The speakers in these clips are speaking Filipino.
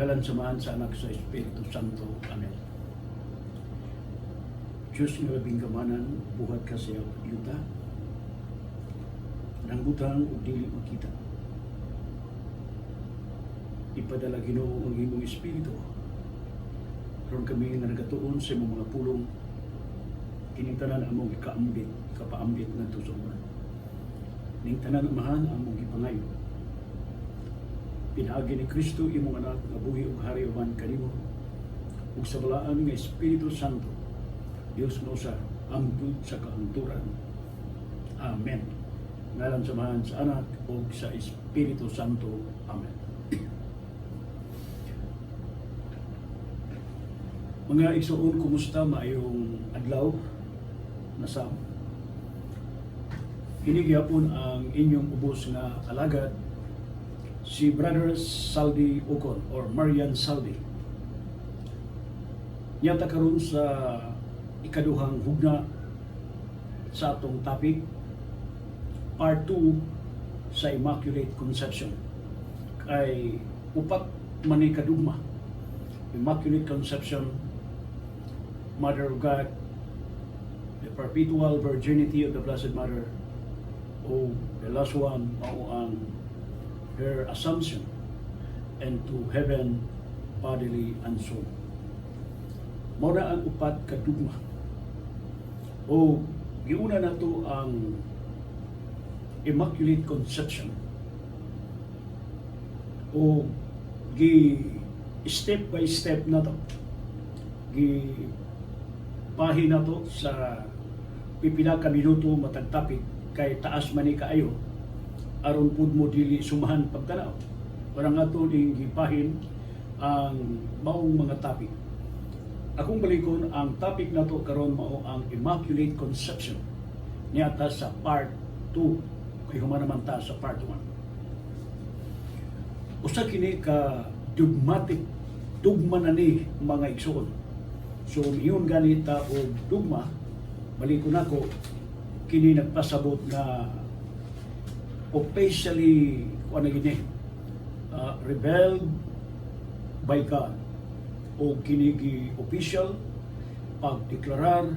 Ngalan samahan sa anak sa Espiritu Santo. Amen. Diyos nga labing kamanan, buhat ka sa yuta, nang butang o dili makita. Ipadala Ginoo ang imong Espiritu. Karon kami nga nagatuon sa imong mga pulong, kining tanan among kapaambit na tusuman. Ning tanan amahan among gipangayo. Pinaagi ni Kristo imong anak nga buhi ug hari uban kanimo ug sa balaan nga Espiritu Santo Dios nga usa ambud sa kaangturan. Amen. Ngalan samahan sa anak ug sa Espiritu Santo. Amen. Mga igsoon, kumusta? Maayong adlaw na sa hinigyapon ang inyong ubos nga alagad, si Brother Saldi Ocon or Marian Saldi. Nyata karon sa ikaduhang hugna sa atong topic, part 2 sa Immaculate Conception. Kay upat man ni kadugma, Immaculate Conception, Mother of God, the perpetual virginity of the Blessed Mother, o the last one, ang her assumption into heaven, bodily and soul. Mora ang upat kadugma. O giuna nato ang Immaculate Conception. O step by step na to. Pahi na to sa pipila ka minuto matag topic kay taas man ni kaayo aron pud mo dili sumahan pagtanaw. Para nga to ning gipahin ang maong mga topic. Akong balikon ang topic na to karon mao ang Immaculate Conception niata sa part 2 kay human naman ta sa part 1. Usa kini ka dogmatic dugma na ni mga igsoon. So iyon ganita og dugma, balikon nako kini nagpasabot na officially ano gini rebelled by God o kinigi official pagdeklarar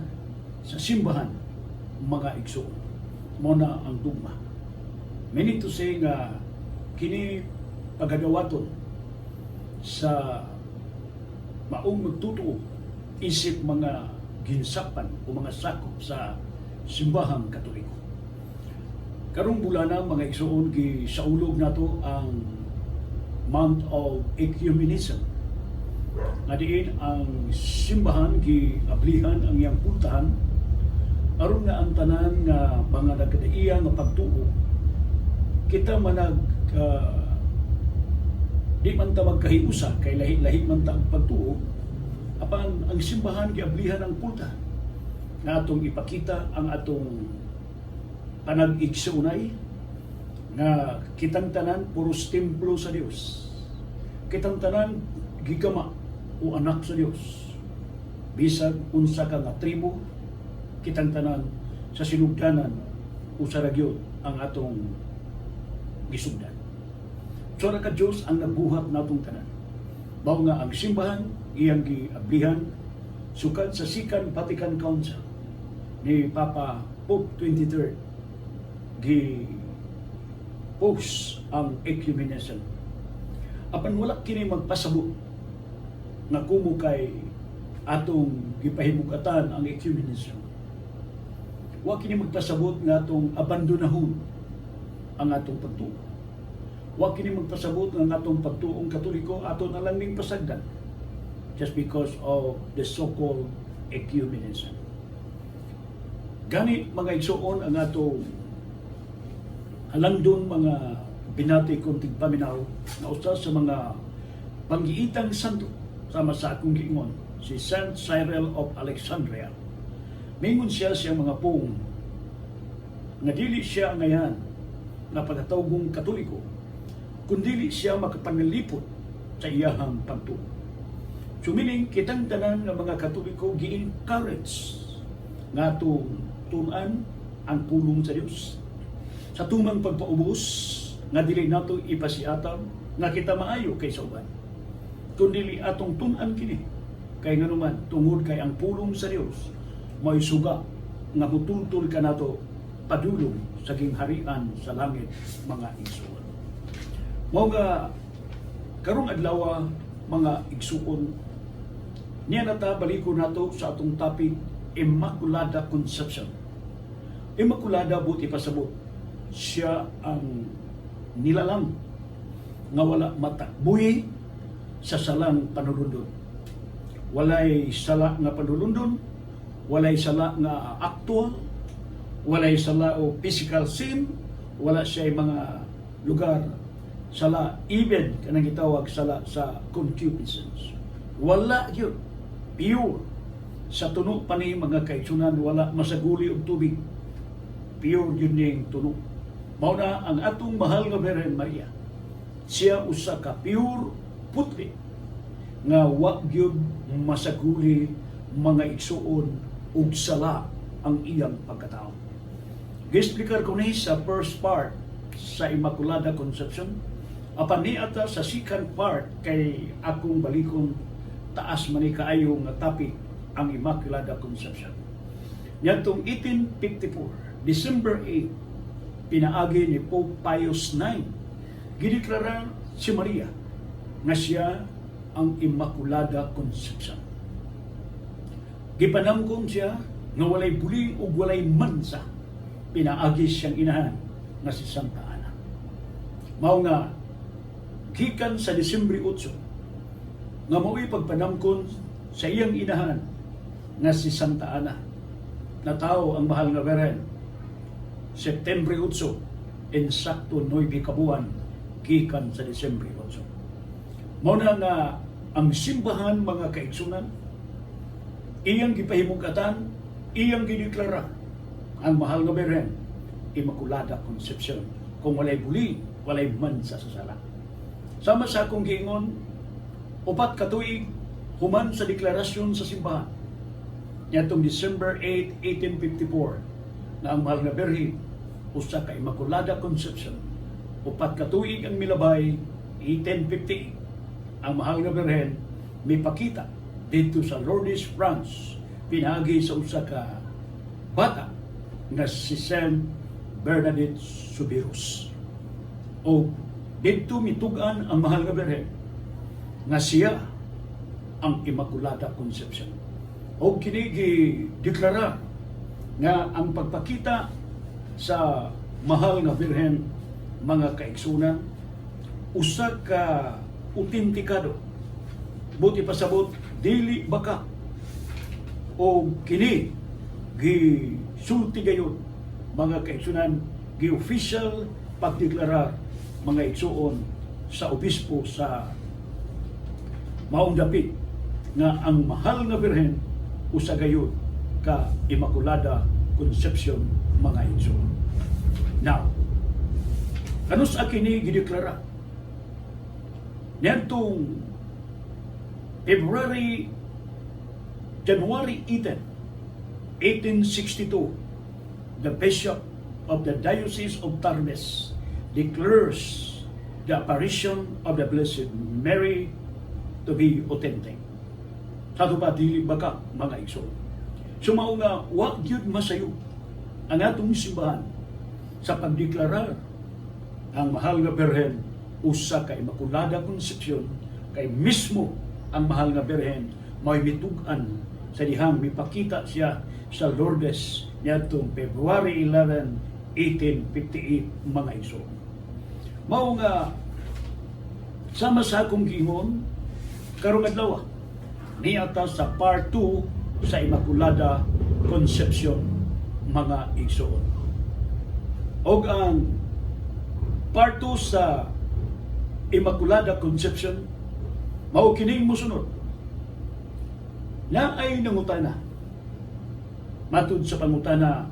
sa simbahan mga igsoon. Muna ang dugma. Meaning to say nga kini pagadawaton sa maong magtutuo isip mga ginsapan o mga sakop sa simbahang Katoliko. Karong bulana mga igsoon gisaulog nato ang Month of Ecumenism. Nga diin ang simbahan giablihan ang iyang pultahan aron nga ang tanan nga mga nagkadaiya nga pagtuo kita manag di man ta magkahiusa kay lahi-lahi man ta ang pagtuo apan ang simbahan giablihan ang pultahan nga atong ipakita ang atong panag-igsoonay nga kitang tanan puros templo sa Dios. Kitang tanan gigama o anak sa Dios. Bisag unsa ka nga tribo, kitang tanan sa sinugdanan o sa ragyod ang atong gisugdan. So ka Dios ang nabuhat natong tanan. Mao nga ang simbahan iyang giablihan sukad sa Second Vatican Council ni Papa Pope 23rd gi-post ang ecumenism. Apan wala kini magpasabot nga kumo kay atong gipahimugatan ang ecumenism. Wa kini magpasabot nga atong abandonahon ang atong pagtuo. Wa kini magpasabot nga atong pagtuong Katoliko aton na lang ning pasagdan just because of the so-called ecumenism. Gani mga igsoon ang atong halandon mga binati kong tigpaminaw na usa sa mga panggiitang santo sama sa akong giingon si Saint Cyril of Alexandria. Mingon siya siyang mga pong nga dili siya ngayon na pagkatawgong Katoliko kundi siya makapangalipot sa iyahang pagtuo. Sumiling kitang tanan ng mga Katoliko gi-encourage nga tunan ang pulong sa Dios sa tumang pagpaubos nga dili nato ipasiatam nga kita maayo kay sa uban. kundi atong tun-an kini. Kay nga naman, tungod kay ang pulong sa Dios may suga nga mutultol ka nato padulong sa gingharian sa langit, mga igsuon. Mao nga karong adlaw, mga igsuon, niya nata baliko nato sa atong topic, Immaculada Conception. Immaculada, buti pasabot, siya ang nilalang nga wala matakbuhi sa salang panulundon. Walay sala nga panulundon, walay sala nga actual, walay sala o physical sin, wala siya mga lugar sala, even kanang gitawag sala sa concupiscence. Wala yun. Pure. Sa tuno pa ni mga kaigsunan, wala masaguli og tubig. Pure yun ning tuno. Mao na ang atong mahal nga Birhen Maria. Siya usa ka pure putli nga wa gyud masaguli mga igsuon ug sala ang iyang pagkatao. Gi-explicar ko ni sa first part sa Immaculada Conception. Apan ni ata sa second part kay akong balikon taas man ni kaayo nga topic ang Immaculada Conception. Yatong 1854, December 8, pinaagi ni Pope Pius IX, gideklara si Maria nga siya ang Immaculada Conception. Gipanamkon siya nga walay buling ug walay mansa, pinaagi siyang inahan nga si Santa Ana. Mao nga gikan sa Disyembre 8 nga mao'y pagpanamkon sa iyang inahan nga si Santa Ana. Natawo ang mahal nga Birhen September 8, insakto 9 kabuan gikan sa Disyembre 8. Mao na nga ang simbahan, mga kaigsunan, iyang gipahimugatan, iyang gideklara ang mahal nga Birhen Immaculada Conception, kung walay buli, walay mansa sa sala. Sama sa akong giingon, 4 ka tuig human sa deklarasyon sa simbahan nitong December 8, 1854, na ang mahal nga Birhen usa ka Immaculada Conception. 4 ka tuig ang milabay, 1858, ang mahal nga Birhen mipakita dito sa Lourdes, France, pinagi sa usa ka bata nga si Saint Bernadette Soubirous. O dito mitugan ang mahal nga Birhen nga siya ang Immaculada Conception. O kini gideklara nga ang pagpakita sa mahal nga Birhen, mga kaigsunan, usa ka autentikado, buti pasabot, dili baka, o kini gisulti gayon, mga kaigsunan, gi-official pagdeklara, mga igsuon, sa obispo sa maong dapit nga ang mahal nga Birhen usa gayon ka Immaculada Conception, mga igsuon. Now, kanus kini gideklara niyantong January 18, 1862, the Bishop of the Diocese of Tarbes declares the apparition of the Blessed Mary to be authentic. Sa ba dili baka, mga igsoon. Sumao nga wa gyud masayo ang atong simbahan sa pagdeklara ang mahal nga Birhen usa ka Immaculada Conception, kay mismo ang mahal nga Birhen may mitugan sa dihang mipakita siya sa Lourdes niadtong February 11, 1858, mga igsoon. Mao nga sama sa akong giingon karong adlaw niata sa part 2 sa Immaculada Conception, mga igsoon. Og ang part 2 sa Immaculada Conception mao kining mosunod. Na ay nangutana matud sa pangutana,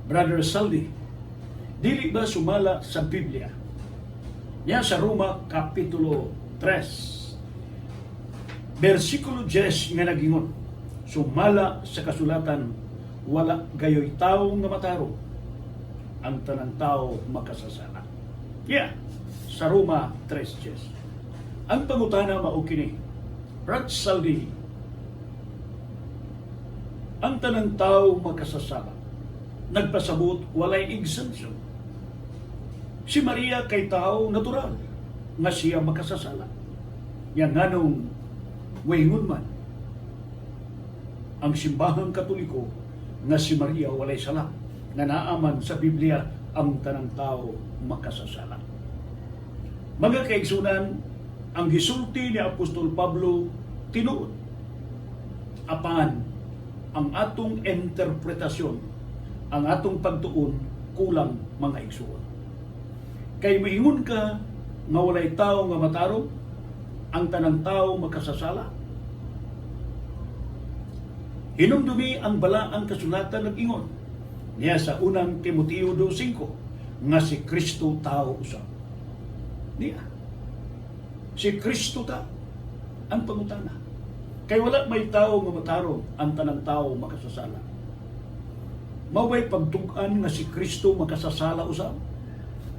Brother Saldi, dili ba sumala sa Biblia niya sa Roma Kapitulo 3 versikulo 10 nga nagingon, sumala sa kasulatan, wala gayoy tao nga mataro, ang tanang tao makasasala. Yeah, sa Roma 3:10. Ang pangutana mao kini, Brad Saldi, ang tanang tao makasasala. Nagpasabot walay exemption. Si Maria kay tao natural nga siya makasasala. Yan nganong waingon man ang simbahang Katoliko nga si Maria walay sala, nga naaman sa Biblia ang tanang tao makasasala. Mga kaigsunan, ang gisulti ni Apostol Pablo tinuod apan ang atong interpretasyon, ang atong pagtuon kulang mga igsuon. Kay moingon ka nga walay tao nga matarong, ang tanang tao makasasala. Hinumdumi ang balaang kasulatan nag-ingon niya sa unang Timoteo 2:5 nga si Kristo tao usab. Niya. Si Kristo ta ang pangutana. Kay wala may tao nga matarong, ang tanang tao makasasala. Maway pagtug-an nga si Kristo makasasala usab.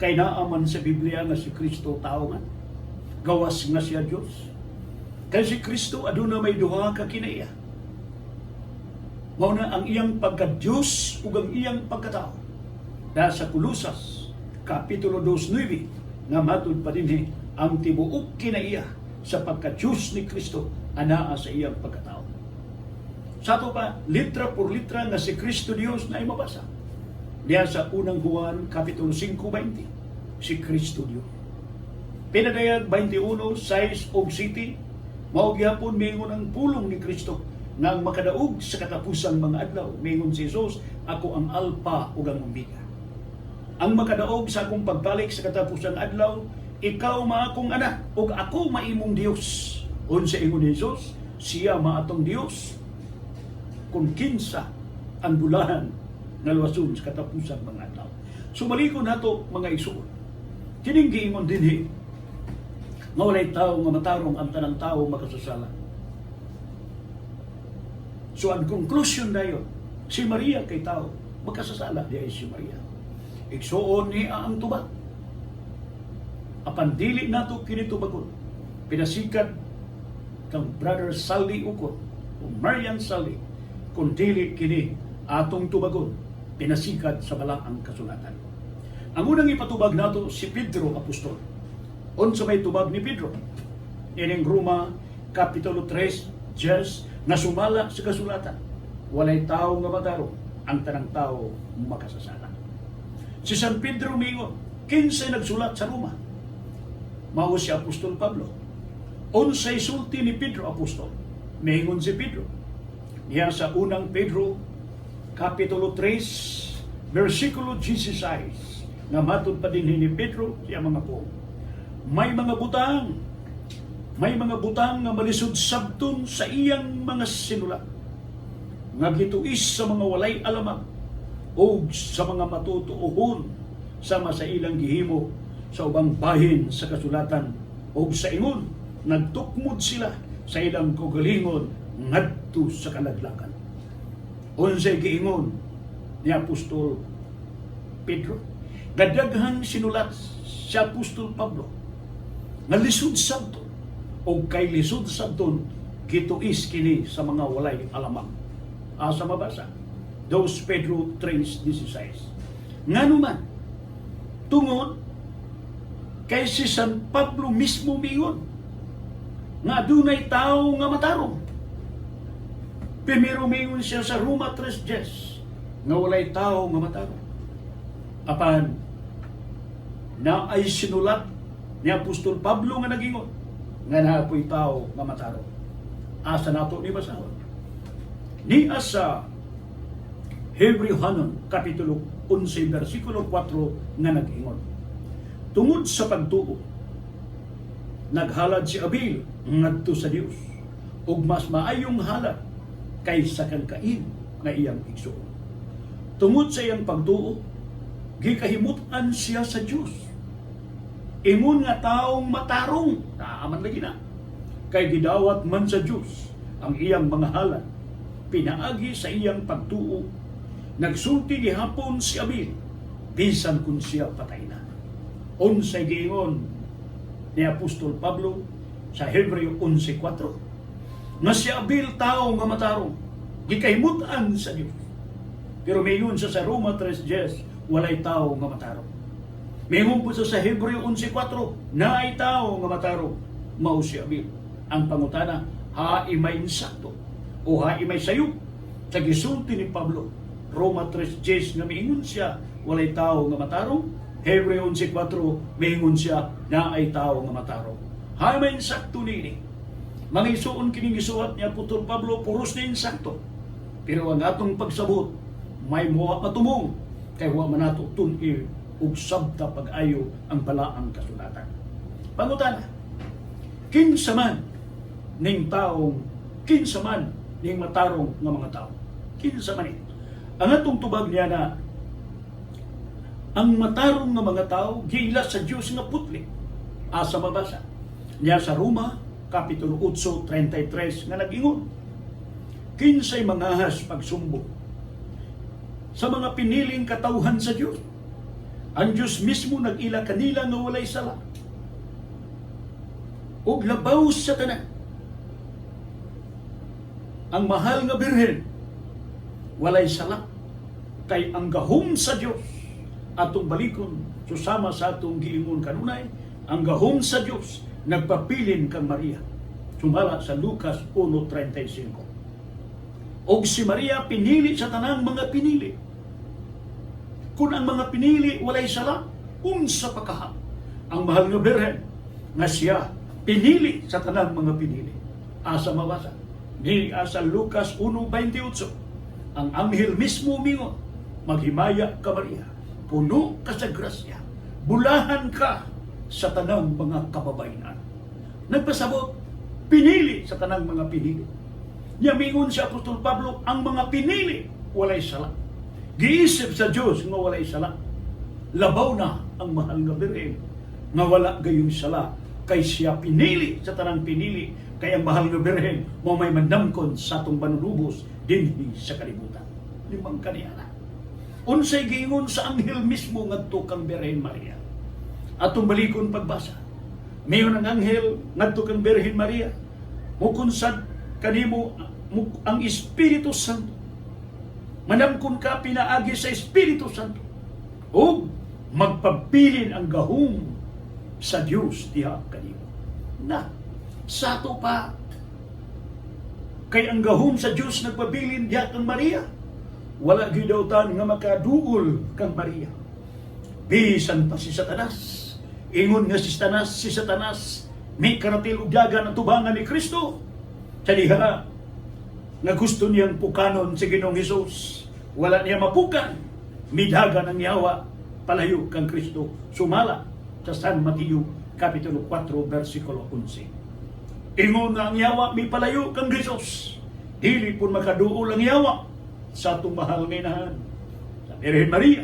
Kay naaman sa Biblia nga si Kristo tao nga. Gawas nga siya Dios. Kay si Kristo aduna may duha ka kinaiya. Mao na ang iyang pagka-Diyos ug ang iyang pagkatao. Dahil sa Kolosas Kapitulo 2:9 nga matud pa dinhi ang tibuok kinaiya sa pagka-Diyos ni Kristo anaa sa iyang pagkatao. Sa ato pa, litra por litra nga si Kristo Dios na ay mabasa. Diya sa unang Juan Kapitulo 5:20, si Kristo Dios. Pinadayag 21:6 og 7, mao gyapon mingon ang pulong ni Kristo nga ang makadaog sa katapusang mga adlaw. Mingon si Jesus, ako ang Alpha ug ang Omega. Ang makadaog sa akong pagbalik sa katapusang adlaw, ikaw maakong anak ug ako maimong Dios. Unsa ingon ni Jesus, siya maatong Dios. Kung kinsa ang bulahan nga luwason sa katapusang mga adlaw. Sumalikon nato mga igsuon. Kining giingon dinhi nga walay tao nga matarong, ang tanang tao makasasala. So ang conclusion dayon, si Maria kay tao makasasala diay si Maria. Igsuon niya ang tubag. Apan dili nato kini tubagon. Pinasikat kang Brother Saldi Ukon o Marian Saldi kung dili kini atong tubagon. Pinasikat sa balaang kasulatan. Ang unang ipatubag nato si Pedro Apostol. Unsa may tubag ni Pedro? Ining Roma Kapitulo 3, Diyos na sumala sa kasulatan. Walay tao nga matarong, ang tanang tao makasasala. Si San Pedro mingon, kinsay nagsulat sa Roma? Mao si Apostol Pablo. Unsay sulti ni Pedro Apostol? Mingon si Pedro. Niya sa unang Pedro Kapitulo 3, versikulo 16, nga matud pa din ni Pedro siya mga po. May mga butang nga malisod sabton sa iyang mga sinulat, nga gituis sa mga walay alamang o sa mga matutuohon sama sa ilang gihimo sa ubang bahin sa kasulatan o sa ingon nagtukmod sila sa ilang kaugalingon ngadto sa kalaglakan. Unsay giingon ni Apostol Pedro? Gadaghang sinulat si Apostol Pablo nga lisod sabton o kay lisod sabton gituis kini sa mga walay alamang. Asa mabasa? 2 Pedro 3:16. Ngano man tungod kay si San Pablo mismo mingon nga adunay tao nga matarong. Primero mingon siya sa Roma 3:10 nga walay tao nga matarong. Apan na ay sinulat ni Apostol Pablo nga nagingon nga naapoy tao nga matarong. Asa nato ni basahon? Ni asa Hebrehanon Kapitulo 11 versikulo 4 nga nag-ingon, tungod sa pagtuo naghalad si Abel ngadto sa Dios ug mas maayong halad kaysa kang Cain nga iyang igsuon. Tungod sa iyang pagtuo gikahimutan siya sa Dios. Ingon nga taong matarong, naaman lagi na, kay gidawat man sa Dios ang iyang mga halad. Pinaagi sa iyang pagtuo, nagsulti gihapon si Abel, bisan kun siya patay na. Unsay giingon ni Apostol Pablo, sa Hebreo 11:4. Nga si Abel tao nga matarong, gikahimutan sa Dios. Pero mayon sa Roma 3:10, walay tao nga matarong. Mayon po sa Hebreo 11:4, naay tao nga matarong, mao si Abel. Ang pangutana, haay may insakto o haay may sayop. Sa gisulti ni Pablo, Roma 3:10 nga miingon siya, walay tao nga matarong. Hebreo 11:4, miingon siya, naay tao nga matarong. Haay may insakto nini. Mangisuon kining gisuhat ni Apostol Pablo, puros na insakto. Pero ang atong pagsabot, may muwa matumong, kay wa manato tun-i ug sabta pag-ayo ang balaang kasulatan. Pangutana, kinsa man ning taong, kinsa man ning matarong nga mga tao? Kinsa man ito? Ang atong tubag niya na ang matarong nga mga tao gila sa Dios nga putli. Asa mabasa niya sa Roma Kapitulo 8:33 nga nag-ingon, kinsay mangahas pagsumbo sa mga piniling katawhan sa Dios. Ang Dios mismo nag-ila kanila nga walay sala ug labaw sa tanan. Ang mahal nga birhen walay sala, kay ang gahom sa Dios atong balikon susama sa atong giingon kanunay, ang gahom sa Dios nagpapilin kang Maria. Sumala sa Lucas 1:35. Og si Maria pinili sa tanang mga pinili. Kung ang mga pinili walay sala, unsa pa kaha ang mahal nga birhen nga siya pinili sa tanang mga pinili. Asa mabasa ni sa Lucas 1:28, ang anghel mismo mingon, maghimaya ka Maria, puno ka sa grasya, bulahan ka sa tanang mga kababayenan. Nagpasabot, pinili sa tanang mga pinili. Yamingon si Apostol Pablo, ang mga pinili walay sala. Giisip sa Diyos nga walay sala. Labaw na ang mahal nga birhen nga wala gayong sala, kay siya pinili sa tanang pinili, kay ang mahal nga birhen mo may mandamkon sa atong manunubos dinhi sa kalibutan. Limang kaniyana. Unsay giingon sa anghel mismo ngadto kang Birhen Maria. Atong balikon pagbasa. Mayon ang anghel ngadto kang Birhen Maria, mukunsad kanimo ang Espiritu Santo. Manamkon ka pinaagi sa Espiritu Santo. O magpabilin ang gahom sa Dios diha kanimo. Na sato pa kay ang gahom sa Dios nagpabilin diha kang Maria. Wala gidawtan nga makaduol kang Maria. Bisan pa si Satanas. Ingon nga si Satanas may karatil ug dagan ang tubangan ni Kristo. Sa diha nga gusto niyang pukanon si Ginoong Hesus. Wala niya mapukan. Midagan ang yawa palayo kang Kristo. Sumala sa San Mateo Kapitulo 4 versikulo 11. Ingon nga ang yawa may palayo kang Hesus. Dili pun makaduol ang yawa sa atong mahal nga inahan sa Birhen Maria,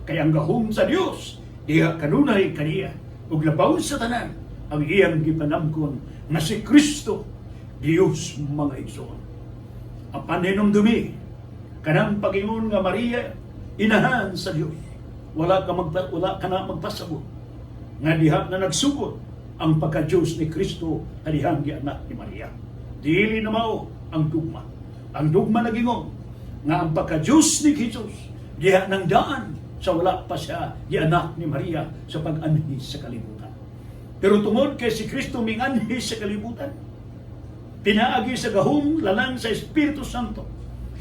kay ang gahom sa Dios diha kanunay kaniya ug labaw sa tanan ang iyang gipanamkon nga si Kristo Dios mga igsoon. Apan hinumdumi kanang pagingon nga Maria inahan sa Dios, wala ka na magpasabot nga diha na nagsugod ang pagka-Diyos ni Kristo kadihang gianak ni Maria. Dili na mao ang dugma. Ang dugma nagingon nga ang pagka-Diyos ni Jesus diha nang daan sa wala pa siya gianak ni Maria sa pag-anhi sa kalibutan. Pero tungod kay si Kristo minganhi sa kalibutan, pinaagi sa gahom lalang sa Espiritu Santo,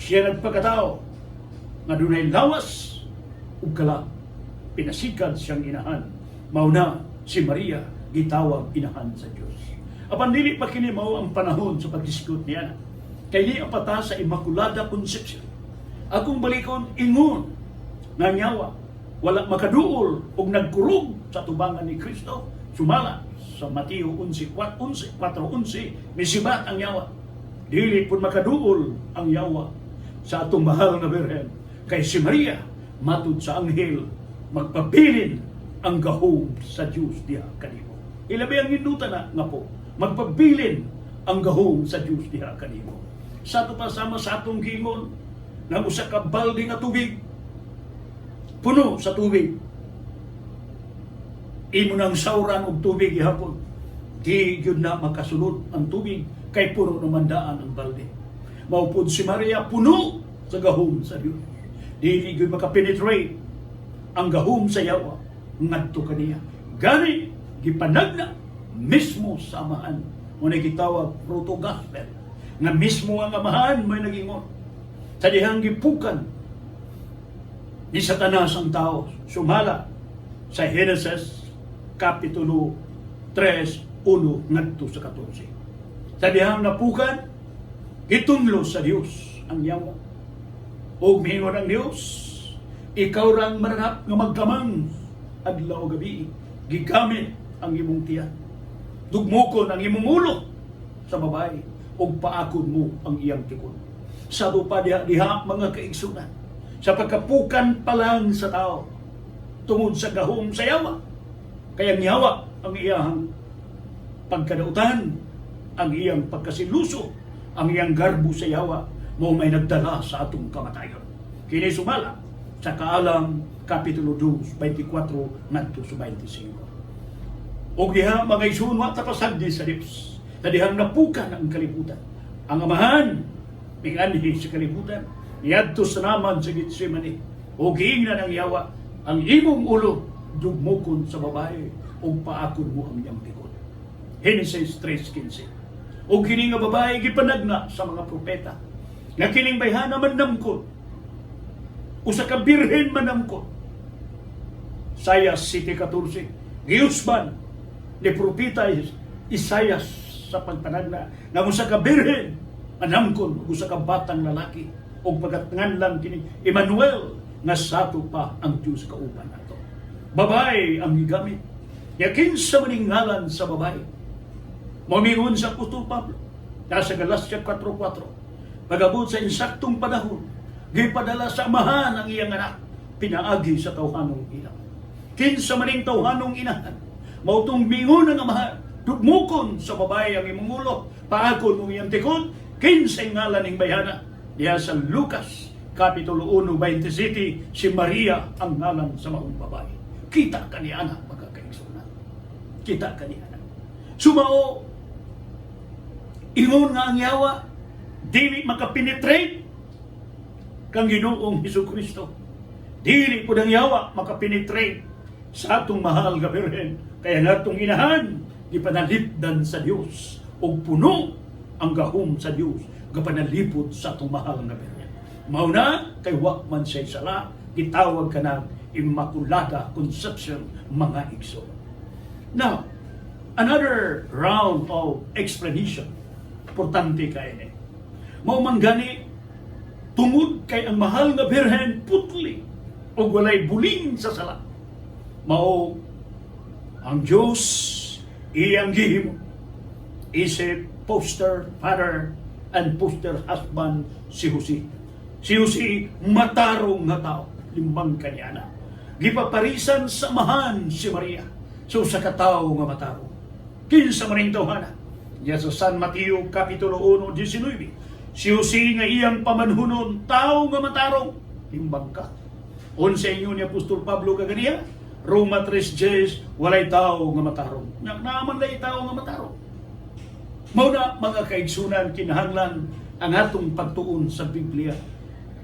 siya nagpakatao nga dunay lawas ug kala pinasikad siyang inahan. Mauna si Maria gitawag inahan sa Dios. Apan dili pa kini mao ang panahon sa pagdiskuti niya. Kay di apata sa Immaculada Conception. Akong balikon ingon nga nyawa wala makaduol ug nagkurog sa tubangan ni Kristo. Sumala sa Mateo 11:4-11 misibat ang yawa. Dili pun makaduol ang yawa sa atong mahal na Birhen, kay si Maria matud sa anghel magpabilin ang gahom sa Dios diha kanimo. Ilabi ang induta na nga po, magpabilin ang gahom sa Dios diha kanimo. Sa ato pa sama sa atong gingon ng usa ka balde nga tubig, puno sa tubig, imo nang sauran og tubig gihapon, Di yun na makasulod ang tubig kay puno naman daan ang balde. Maupod si Maria puno sa gahom sa Dios. Di yun makapenetrate ang gahom sa yawa ngadto kaniya. Gani gipanagna mismo sa amahan mo na gitawag proto gospel nga mismo ang amahan may nagingon sa dihang gipukan ni Satanas ang tao sumala sa Genesis Kapitulo 3:1 ngadto sa 14. Sa dihang napukan gitunlo sa Dios ang yawa. O miingon ang Dios, ikaw rang mananap nga magkamang adlaw gabi, gigamit ang imong tiyan. Dugmokon ang imong ulo sa babae, o paakon mo ang iyang tikon. Sa pa diha mga kaigsunan, sa pagkapukan pa lang sa tao, tungod sa gahom sa yawa, kaya yawa ang iyang pagkadautan, ang iyang pagkasiluso, ang iyang garbo sa yawa, mo may nagdala sa atong kamatayon. Kini sumala sa Kaalam Kapitulo 2, 24 ngadto sa 25. O diha mga isunwa tapasagdi sa Dios, na dihang napukan ang kalibutan. Ang amahan, minganhi sa kalibutan, niadto sa naman sa Getsemani, o giingnan ang yawa, ang imong ulo, dugmokon sa babae, o paakon mo ang iyang tikon. Genesis 3:15. O kining nga babae, gipanagna sa mga propeta, nga kining bayhana manamkot, usa ka birhen manamkot. Isaias 7:14, giusban ni propeta Isaias sa pagpanagna nga usa ka birhen manamkon usa ka batang lalaki og pagatnganlan kini Emmanuel nga sato pa ang Dios kauban nato. Babae ang gigamit. Yakin sa maningalan sa babae. Mamingon sa Apostol Pablo nasa Galatia 4:4. Pagabot sa insaktong panahon, gipadala sa amahan ang iyang anak, pinaagi sa tawhanong ina. Kinsa maning tawhanong inahan, mautong mingon ang amahan, dugmukon sa babae ang imong ulo, paakon ang iyang tikod, kinsa ngalan ning bayana. Diya sa Lucas Kapitulo 1:27, si Maria ang ngalan sa maong babae. Kita kaniya anak, mga kaigsunan. Kita kaniya anak. Sumao, ingon nga ang yawa, dili makapenetrate kang Ginoong Hesukristo. Dili po ng yawa makapenetrate sa atong mahal nga birhen. Kaya natong inahan, gipanalipdan sa Dios o puno ang gahom sa Dios, gapanalipod sa atong mahal nga birhen. Mauna, kay wa man siya sala, gitawag ka na Immaculata Conception, mga igsoon. Now, another round of explanation. Importante kay ini. Mao man gani tungod kay ang mahal nga birhen putli o walay buling sa sala. Mao ang Diyos iyang gihimo isip poster father and poster husband si Jose. Si Jose matarong nga tao, limbang kanyana. Gipaparisan sa amahan si Maria. So sa katao nga matarong. Kinsa maning tawhana. Diya sa San Mateo Kapitulo 1:19. Si Jose nga iyang pamanhunon, tao nga matarong, limbang ka. Unsa inyo ni Apostol Pablo kaganiya, Roma 3:10, walay tao nga matarong. Naaman lay tao nga matarong. Mauna mga kaigsunan, kinahanglan ang atong pagtuon sa Biblia.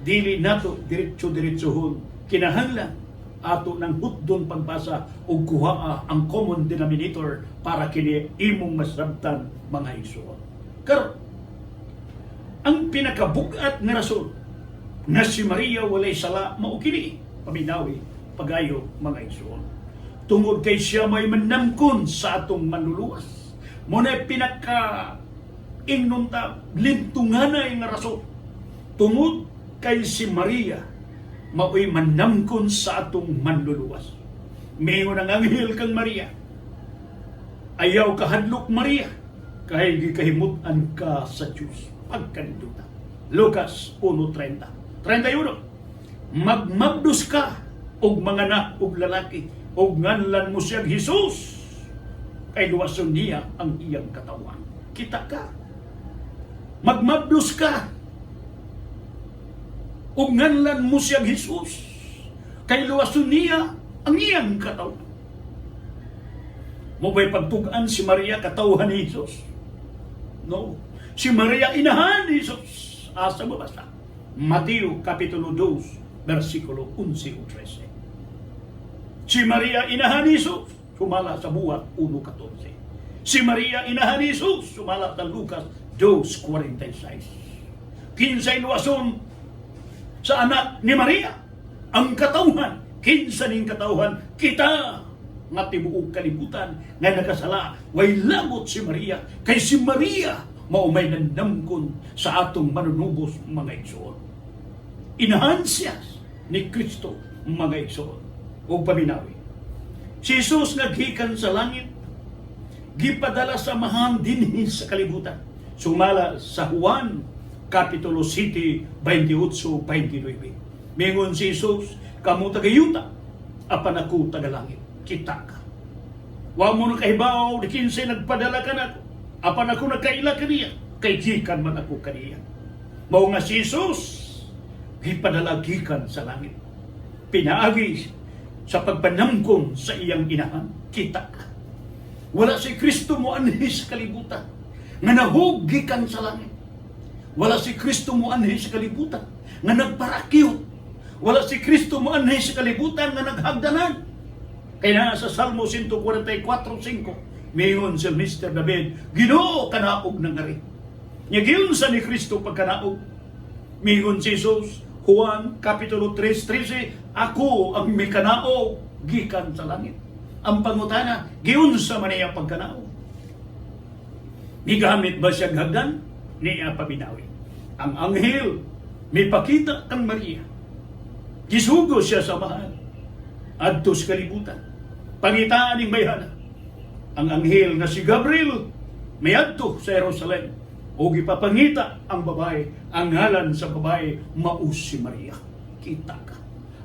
Dili nato diretso-diretsohon. Kinahanglan ato ng hutdon pagbasa o kuhaa ang common denominator para kini imong masabtan mga igsoon. Karon, ang pinakabugat nga rason nga si Maria walay sala mao kini paminawi pagayo mga igsoon. Tungod kay siya may manamkon sa atong manluluwas. Muna pinaka inunta lintunganay nga rason. Tungod kay si Maria mao'y manamkon sa atong manluluwas. Mayroon ang anghel kang Maria. Ayaw kahadlok Maria, kay gikahimutan ka sa Diyos. Pagkanduta. Lucas 1:30. 31. Magmabdos ka og manganak og lalaki og nganlan mo siyang Jesus. Kay luwason niya ang iyang katawan. Kita ka. Magmabdos ka ug nganlan mo siyang Jesus, kay luwason niya ang iyang katawan. Mo ba'y pagtugaan si Maria katawhan ni Jesus? No. Si Maria inahan ni Jesus. Asa mabasa? Mateo Kapitulo 2, versikulo 11 o 13. Si Maria inahan ni Jesus, sumala sa buhat 1:14. Si Maria inahan ni Jesus, sumala sa Lucas 2:46. Kinsay luwason sa anak ni Maria, ang katawhan, kinsa ning katawhan, kita nga tibuok kalibutan nga nakasala, way lamot si Maria, kay si Maria maumay nandamkon sa atong manunubos mga igsoon. Inahan siya ni Kristo mga igsoon. O paminawi, si Jesus naghikan sa langit, gipadala sa mahang dinhi sa kalibutan. Sumala sa Juan Kapitulo 7, 28-29. Mingon si Jesus, kamo tagayuta, apan ako tagalangit, kita ka. Wa mo na kahibaw, di kinsay nagpadala ka na, apan ako nagkaila kaniya, kay gikan man ako kaniya. Mao nga si Jesus, gipadala gikan sa langit. Pinaagi sa pagpanamkon sa iyang inahan, kita ka. Wala si Kristo mo anhi sa kalibutan, nga nahug gikan sa langit. Wala si Kristo mo anhi sa kalibutan, nga nagparakyot. Wala si Kristo mo anhi sa kalibutan, nga naghagdanan. Kaya sa Salmo 144:5, mayon si Mr. David, Ginoo kanaog ng ngari. Ngayon sa ni Kristo pagkanaog, mayon si Jesus, Juan Kapitulo 3:13, ako ang may kanaog gikan sa langit. Ang pangutana, giun sa maniya pagkanaog. Migamit ba siya hagdan? Niya pabinawi. Ang anghel, may pakita kang Maria. Gisugo siya sa mahal. Adto sa kalibutan. Pangitaan ng bayhana. Ang anghel na si Gabriel, may adto sa Jerusalem. O gipapangita ang babae, ang ngalan sa babae, maus si Maria. Kita ka.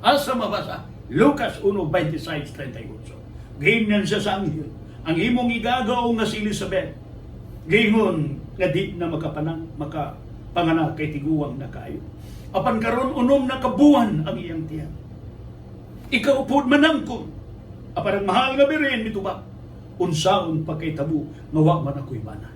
Asa mabasa? Lucas 1:26-38. Ganyan siya sa anghel. Ang imong igagaw nga si Elizabeth, gayon nga di na makapanganak kay tiguwang na kayo. Apan karon unom na kabuwan ang iyang tiyan. Ikaw upod manangkon. Apan ang mahal nga birin nito ba? Unsaon pa kay tabu nga wa man ako'y mana.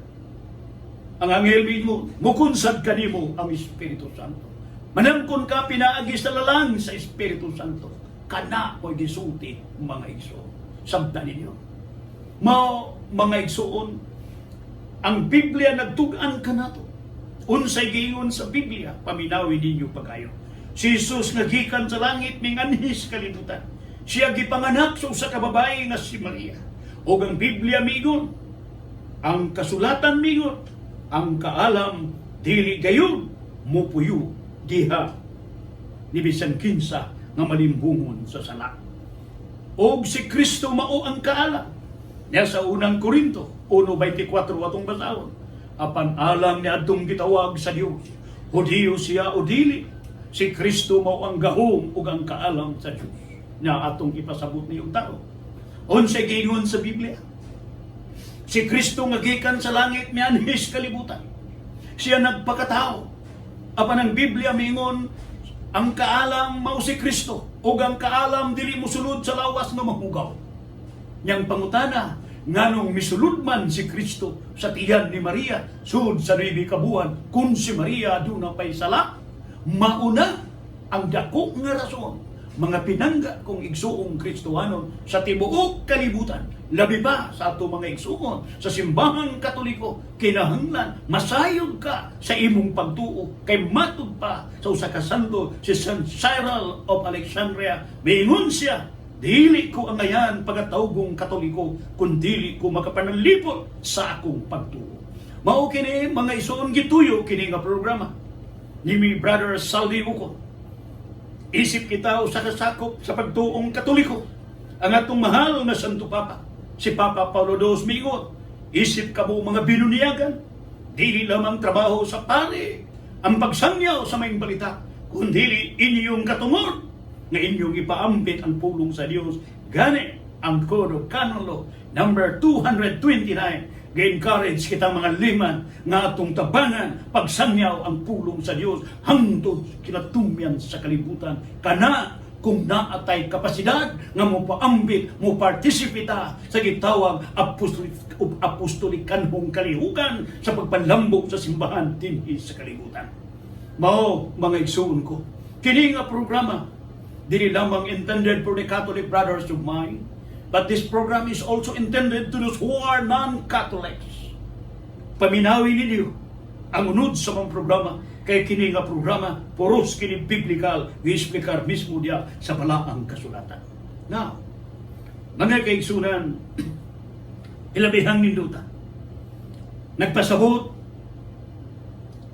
Ang anghel mo, mukunsad kanimo ang Espiritu Santo. Manangkon ka pinaagi sa lalang sa Espiritu Santo. Kana ko'y gisulti mga igsoon. Sabta ninyo. Mga igsoon, ang Biblia nagtugan ka nato. Unsay giingon sa Biblia, paminawi ninyo pagayo. Si Jesus nagikan sa langit ning anhis kalibutan. Siya gipanganak sa kababae nga si Maria. O ang Biblia migon, ang kasulatan migon, ang kaalam dili gayon mupuyo diha ni bisan kinsa nga malimbungon sa sala. Og si Kristo mao ang kaalam. Niya sa unang Korinto 1:24 atong basahon. Apan alam ni adtong gitawag sa Dios. Hudiyo siya o dili. Si Kristo mao ang gahom ug ang kaalam sa Dios. Na atong ipasabot niyong tao. Unsay giingon sa Biblia? Si Kristo nga gikan sa langit mianhis kalibutan. Siya nagpakatao. Apan ang Biblia miingon ang kaalam mao si Kristo ug ang kaalam dili mosulod sa lawas nga mahugaw. Yang pangutana, nganong misulod man si Kristo sa tiyan ni Maria sud sa 9 kabuan kun si Maria aduna pay sala? Mauna ang dako nga rason mga pinangga kong igsuong Kristohanon sa tibuok kalibutan, labi pa sa ato mga igsuon sa simbahang Katoliko, kinahanglan masayod ka sa imong pagtuo kay matud pa sa usa ka santo si Saint Cyril of Alexandria. Miingon siya, dili ko angayan pagatawgong Katoliko kun dili ko makapanalipot sa akong pagtuo. Mao kini mga igsuon gituyo kini nga programa ni mi Brother Saldi Uko. Isip kita sa kasakop sa pagtuong Katoliko. Ang atong mahal na Santo Papa, si Papa Paulo II miingon, isip ka mo mga binuniyagan, dili lamang trabaho sa pari, ang pagsangyaw sa maing balita, kundi inyong katungod, na inyong ipaambit ang pulong sa Diyos. Gani ang Code of Canon Law, number 229, ga-encourage kita mga liman nga atong tabangan pagsangyaw ang pulong sa Dios hangtod kinatumyan sa kalibutan kana kung naatay kapasidad nga mo paambit, mo partisipita sa gitawag apostolikanhong kalihukan sa pagpanlambok sa simbahan dinhi sa kalibutan. Mao mga igsuon ko, kini nga programa dili lamang intended for the Catholic brothers of mine, but this program is also intended to those who are non-Catholics. Paminawi ninyo ang unod sa mga programa, kay kini nga programa puros kini biblical, gi-explicar mismo diya sa balaang kasulatan. Now, mga kaigsunan, ilabihang ninduta, nagpasabot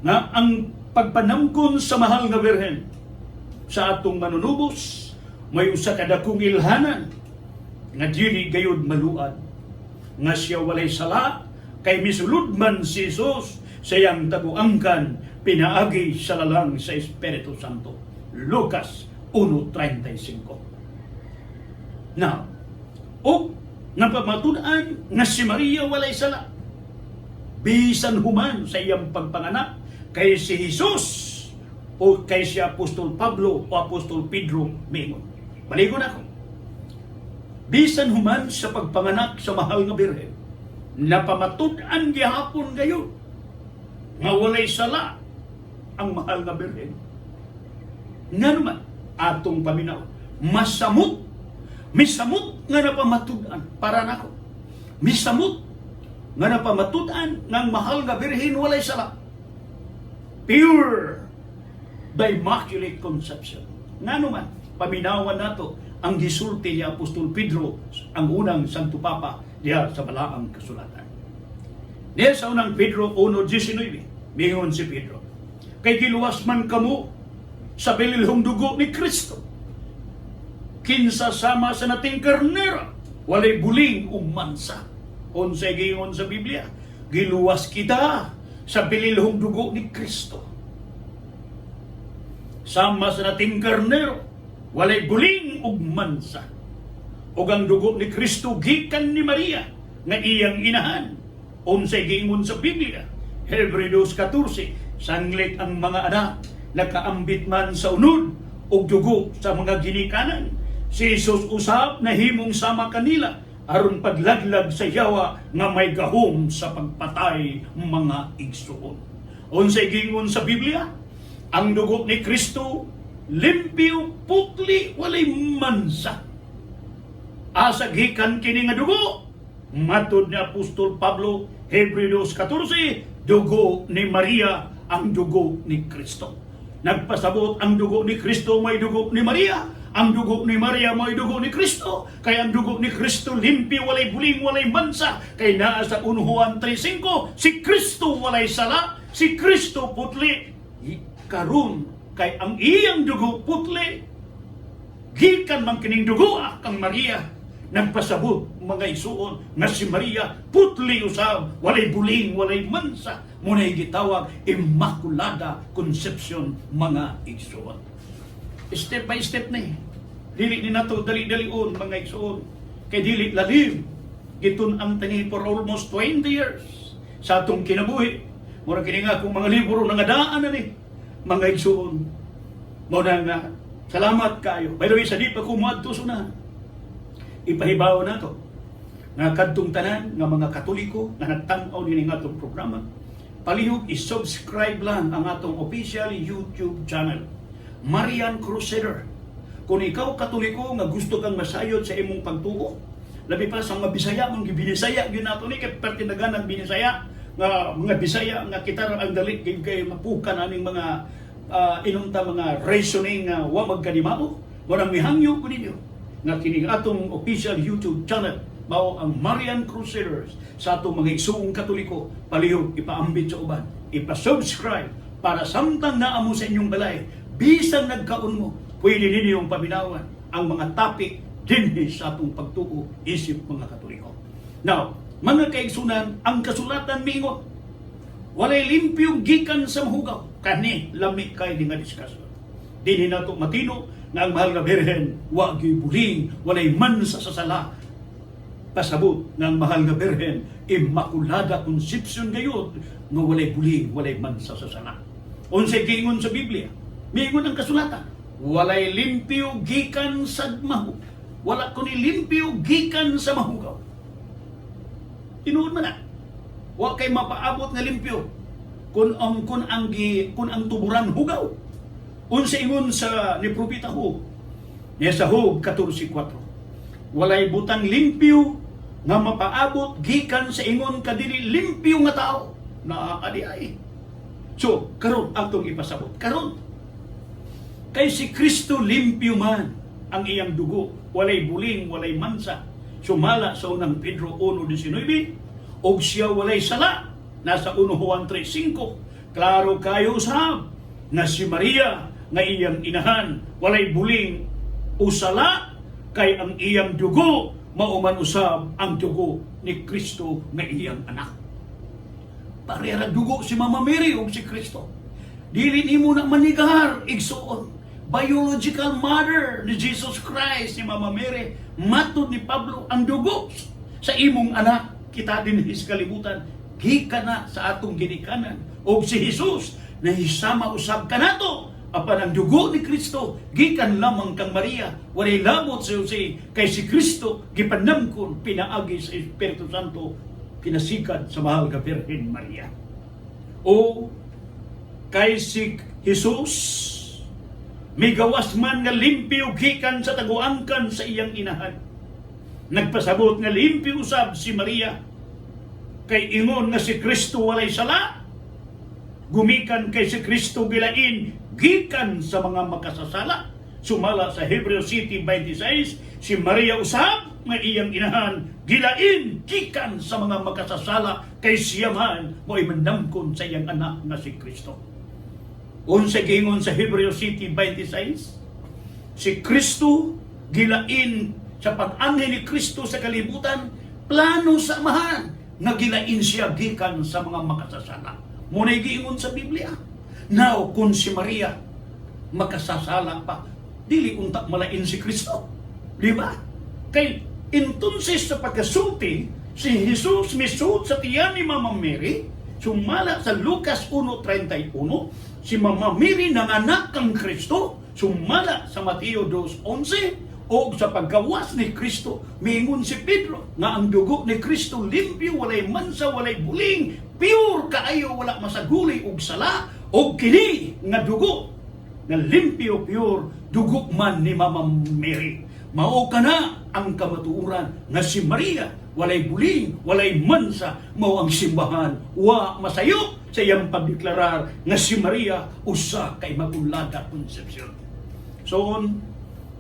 na ang pagpanamkon sa mahal nga Birhen sa atong manunubos may usa ka dakong ilhanan nga dili gayud maluad, nga siya walay sala kay misulod man si Jesus sa iyang taguangkan pinaagi sa lalang sa Espiritu Santo. Lucas 1:35. Now, o napamatunan nga si Maria walay sala bisan human sa iyang pagpanganak kay si Jesus o kay si Apostol Pablo o Apostol Pedro mingon. Baligon ako. Bisan human sa pagpanganak sa mahal nga Birhen, napamatud-an gihapon gayon nga walay sala ang mahal nga Birhen. Nga naman, atong paminaw, misamot nga napamatud-an para nako. Misamot nga napamatud-an nga mahal nga Birhen walay sala. Pure the Immaculate Conception. Nga naman, paminawan nato ang gisulti ni Apostol Pedro, ang unang Santo Papa diya sa balaang kasulatan. Diya sa unang Pedro 1:19, mingon si Pedro, kay giluwas man kamo sa bililhong dugo ni Kristo, kinsa sama sa nating karnera, walay buling umansa. Unsay gingon sa Biblia, giluwas kita sa bililhong dugo ni Kristo. Sama sa nating karnero, walay buling ug mansa. Ug ang dugo ni Kristo gikan ni Maria nga iyang inahan. Unsay giingon sa Biblia, Hebreos 2:14, sanglit ang mga anak nakaambit man sa unod ug dugo sa mga ginikanan. Si Jesus usab nahimong sama kanila aron paglaglag sa yawa nga may gahom sa pagpatay mga igsuon. Unsay giingon sa Biblia, ang dugo ni Kristo limpyo, putli, walay mansa. Asa gikan kini nga dugo? Matod ni Apostol Pablo, Hebreos 14, dugo ni Maria ang dugo ni Kristo. Nagpasabot ang dugo ni Kristo may dugo ni Maria, ang dugo ni Maria may dugo ni Kristo. Kaya ang dugo ni Kristo limpyo, walay buling, walay mansa. Kay naa sa 1 Juan 3:5, si Kristo walay sala, si Kristo putli. Karon kay ang iyang dugo putli, gikan man kining dugo kang Maria. Nagpasabot mga isuon nga si Maria putli usab, walay buling, walay mansa. Muna'y gitawag Immaculada Conception mga isuon. Step by step na dili ni nato dali-dalion mga isuon, kay dili lalim gitun ang tani for almost 20 years sa atong kinabuhi. Mura kini nga kung mga libro nga daan na ni mga igsuon. Muna nga, salamat kayo. By the way, sa di pa kumuadto suna, ipahibaw na to nga kadtong tanan nga mga Katoliko nga nagtanaw ni nga atong programa, palihog i-subscribe lang ang atong official YouTube channel, Marian Crusader. Kung ikaw Katoliko nga gusto kang masayod sa imong pagtuo, labi pa sa mga Bisaya, mga Binisaya, yun nato ni kay pertinagan ng Binisaya, nga mga Bisaya nga kita ang dali kay mapukan aning mga inunta mga reasoning nga wa magkanimao. Warang mihangyo ko ninyo nga kining atong official YouTube channel mao ang Marian Crusaders sa atong mga igsuong Katoliko. Palihog ipaambit sa uban, ipa-subscribe para samtang naamo sa inyong balay, bisan nagkaon mo, pwede ninyong paminawan ang mga topic dinhi sa atong pagtuo isip mga Katoliko. Now, mga kaigsunan, ang kasulatan mingon, walay limpyong gikan sa mahugaw, kani lami kay di nga diskusyon. Dinhi nato matino nga ang mahal nga Birhen wa gibuling, walay mansa sa sala. Pasabot nga ang mahal nga Birhen Immaculada Conception gayud nga walay buling, walay mansa sa sala. Unsay giingon sa Biblia, miingon ang kasulatan, walay limpyo gikan sa mahug. Wala kundi limpyo gikan sa mahugaw. Tinuod man na. Wa kay mapaabot nga limpyo kun ang tuburan hugaw. Unsa ingon sa ni propeta Hug. Niya sa Hug 14:4. Walay butang limpyo nga mapaabot gikan sa ingon kadili limpyo nga tao. Naakadiay. So, karon atong ipasabot. Karon kay si Kristo limpyo man ang iyang dugo, walay buling, walay mansa. Sumala sa unang Pedro 1:19, og siya walay sala. Nasa 1 Juan 3:5. Klaro kayo usab na si Maria nga iyang inahan, walay buling o sala, kay ang iyang dugo mauman usab ang dugo ni Kristo nga iyang anak. Parera dugo si Mama Mary o si Kristo. Dili nimo na manigar igsuon. Biological mother ni Jesus Christ, ni Mama Mary. Matod ni Pablo, ang dugo sa imong anak, kita din his kalibutan, gikan na sa atong ginikanan. O si Jesus, nahisama usab kanato, apan ang dugo ni Kristo, gikan lamang kang Maria, walay labot sa Jose, kay si Kristo, gipanamkon, pinaagi sa Espiritu Santo, pinasikad sa mahal ka Birhen Maria. O kay si Jesus, may gawas man nga limpyo gikan sa taguangkan sa iyang inahan. Nagpasabot nga limpyo usab si Maria, kay ingon nga si Kristo walay sala. Gumikan kay si Kristo gilain gikan sa mga makasasala. Sumala sa Hebrews 7:26, si Maria usab nga iyang inahan gilain gikan sa mga makasasala, kay siya man mo'y mandamkon sa iyang anak na si Kristo. Unsa gingon sa Hebrews 7:26, si Kristo gilain sa pag-anhi ni Kristo sa kalibutan, plano sa amahan nga gilain siya gikan sa mga makasasala. Muna'y giingon sa Biblia. Now, kung si Maria makasasala pa, dili unta malain si Kristo. Di ba? Kay entonces sa pagkasulti, si Jesus misud sa tiyan ni Mama Mary, sumala sa Lucas 1:31, si Mama Mary nanganak kang Kristo, sumala sa Mateo 2:11, o sa paggawas ni Kristo, miingon si Pedro nga ang dugo ni Kristo limpyo, walay mansa, walay buling, pure kaayo, wala masaguli og sala, o kini nga dugo nga limpyo, pure, dugo man ni Mama Mary. Mao kana ang kamatuoran nga si Maria, walay buling, walay mansa, mao ang simbahan, wa masayo sa iyang pagdeklarar nga si Maria usa kay Immaculada Concepcion. So,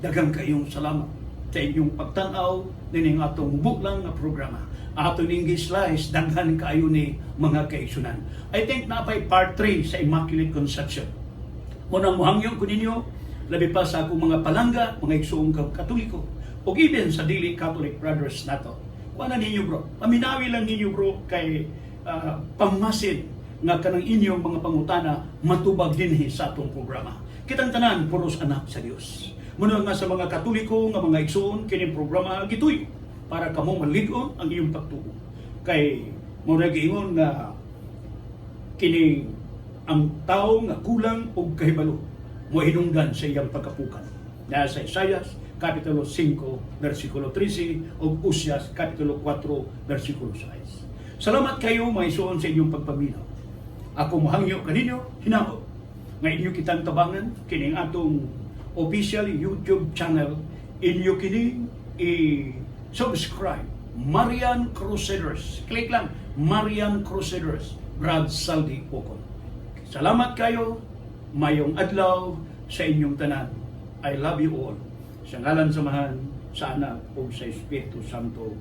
daghang kayong salamat sa inyong pagtanaw nining atong buklang nga programa. Ato ning slice, daghan kayo ni mga kaisunan. I think napay part 3 sa Immaculate Conception. Munang muhangyo ko ninyo, labi pa sa akong mga palangga, mga igsoong Katoliko, o even sa dili Catholic brothers nato. Kuha ninyo bro, paminawi lang ninyo bro kay pamasin nga kanang inyong mga pangutana matubag dinhi sa atong programa. Kitang tanan puros anak sa Dios. Muna nga sa mga Katoliko nga mga igsoon kining programa gituy para kamo malig-on ang iyong pagtuo. Kay mo giingon nga kini ang tao nga kulang og kahibalo mo hinungdan sa iyang pagkapukan. Nasa Isaias Kapitulo 5, versikulo 13 o Usias Kapitulo 4, versikulo 6. Salamat kayo mga igsoon sa inyong pagpaminaw. Ako mohangyo kaninyo, hinao nga inyo kitang tabangan kining atong official YouTube channel. Inyo kining i-subscribe Marian Crusaders. Click lang Marian Crusaders, Brad Saldi Pocon. Salamat kayo, mayong adlaw sa inyong tanan. I love you all. Sa ngalan samahan sa Anak o sa Espiritu Santo.